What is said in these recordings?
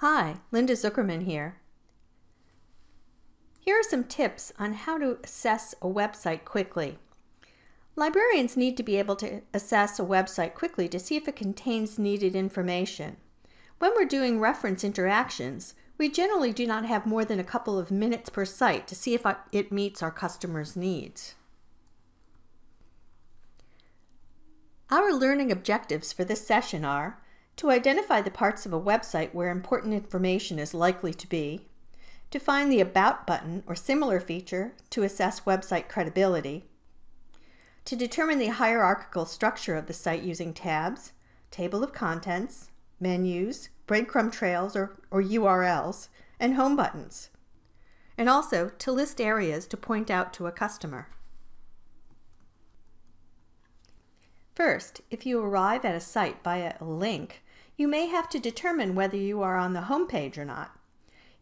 Hi, Linda Zuckerman here. Here are some tips on how to assess a website quickly. Librarians need to be able to assess a website quickly to see if it contains needed information. When we're doing reference interactions, we generally do not have more than a couple of minutes per site to see if it meets our customers' needs. Our learning objectives for this session are to identify the parts of a website where important information is likely to be, to find the About button or similar feature to assess website credibility, to determine the hierarchical structure of the site using tabs, table of contents, menus, breadcrumb trails or URLs, and home buttons, and also to list areas to point out to a customer. First, if you arrive at a site via a link, you may have to determine whether you are on the home page or not.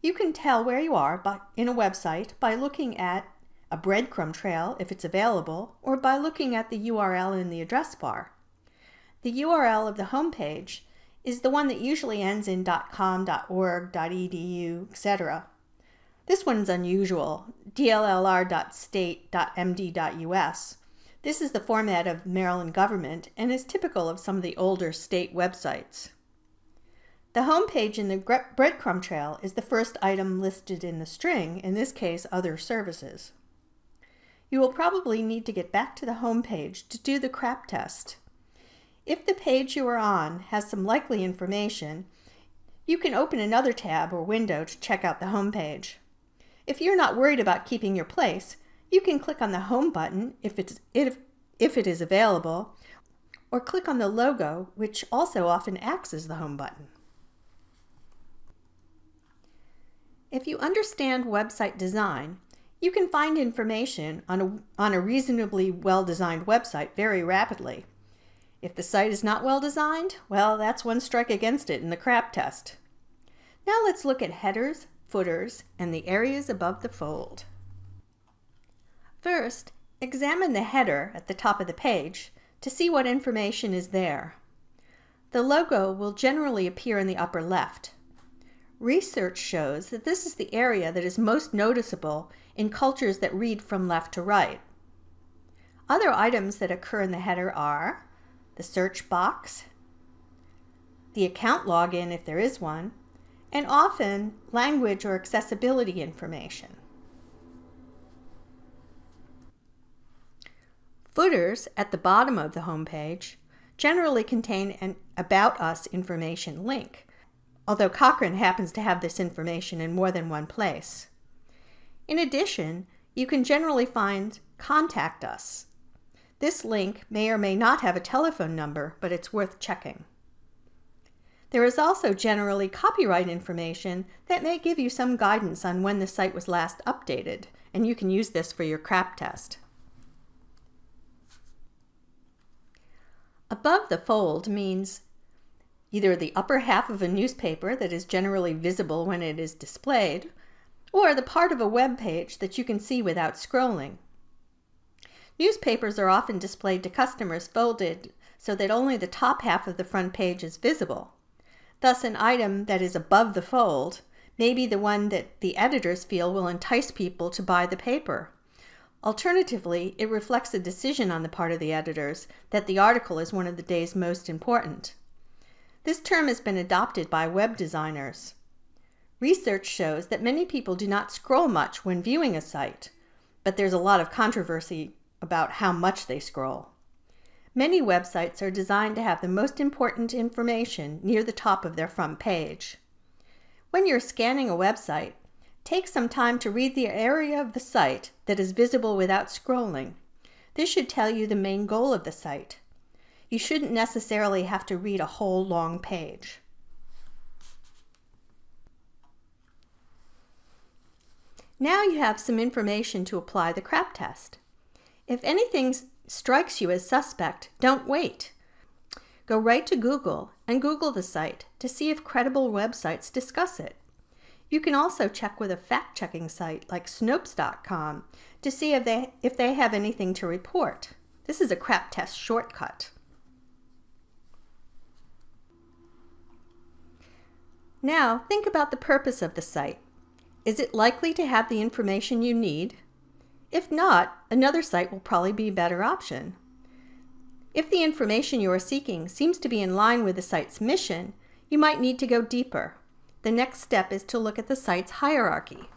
You can tell where you are in a website by looking at a breadcrumb trail if it's available, or by looking at the URL in the address bar. The URL of the home page is the one that usually ends in .com, .org, .edu, etc. This one's unusual, dllr.state.md.us. This is the format of Maryland government and is typical of some of the older state websites. The home page in the breadcrumb trail is the first item listed in the string, in this case, other services. You will probably need to get back to the home page to do the CRAP test. If the page you are on has some likely information, you can open another tab or window to check out the home page. If you're not worried about keeping your place, you can click on the Home button if it is available, or click on the logo, which also often acts as the Home button. If you understand website design, you can find information on a reasonably well-designed website very rapidly. If the site is not well designed, well, that's one strike against it in the CRAP test. Now let's look at headers, footers, and the areas above the fold. First, examine the header at the top of the page to see what information is there. The logo will generally appear in the upper left. Research shows that this is the area that is most noticeable in cultures that read from left to right. Other items that occur in the header are the search box, the account login if there is one, and often language or accessibility information. Footers at the bottom of the home page generally contain an About Us information link, although Cochrane happens to have this information in more than one place. In addition, you can generally find Contact Us. This link may or may not have a telephone number, but it's worth checking. There is also generally copyright information that may give you some guidance on when the site was last updated, and you can use this for your CRAP test. Above the fold means either the upper half of a newspaper that is generally visible when it is displayed, or the part of a web page that you can see without scrolling. Newspapers are often displayed to customers folded so that only the top half of the front page is visible. Thus, an item that is above the fold may be the one that the editors feel will entice people to buy the paper. Alternatively, it reflects a decision on the part of the editors that the article is one of the day's most important. This term has been adopted by web designers. Research shows that many people do not scroll much when viewing a site, but there's a lot of controversy about how much they scroll. Many websites are designed to have the most important information near the top of their front page. When you're scanning a website, take some time to read the area of the site that is visible without scrolling. This should tell you the main goal of the site. You shouldn't necessarily have to read a whole long page. Now you have some information to apply the CRAP test. If anything strikes you as suspect, don't wait. Go right to Google and Google the site to see if credible websites discuss it. You can also check with a fact-checking site like Snopes.com to see if they have anything to report. This is a CRAP test shortcut. Now, think about the purpose of the site. Is it likely to have the information you need? If not, another site will probably be a better option. If the information you are seeking seems to be in line with the site's mission, you might need to go deeper. The next step is to look at the site's hierarchy.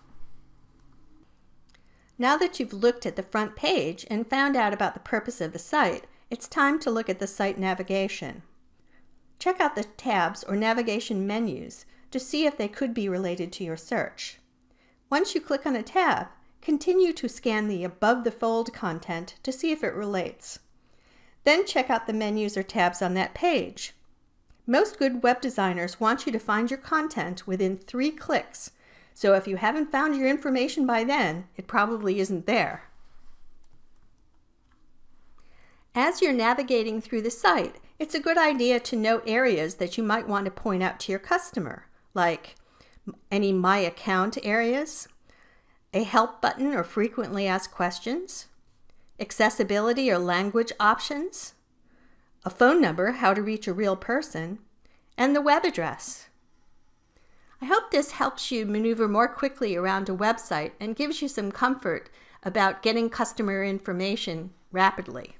Now that you've looked at the front page and found out about the purpose of the site, it's time to look at the site navigation. Check out the tabs or navigation menus to see if they could be related to your search. Once you click on a tab, continue to scan the above-the-fold content to see if it relates. Then check out the menus or tabs on that page. Most good web designers want you to find your content within 3 clicks, so if you haven't found your information by then, it probably isn't there. As you're navigating through the site, it's a good idea to note areas that you might want to point out to your customer, like any My Account areas, a help button or frequently asked questions, accessibility or language options, a phone number, how to reach a real person, and the web address. I hope this helps you maneuver more quickly around a website and gives you some comfort about getting customer information rapidly.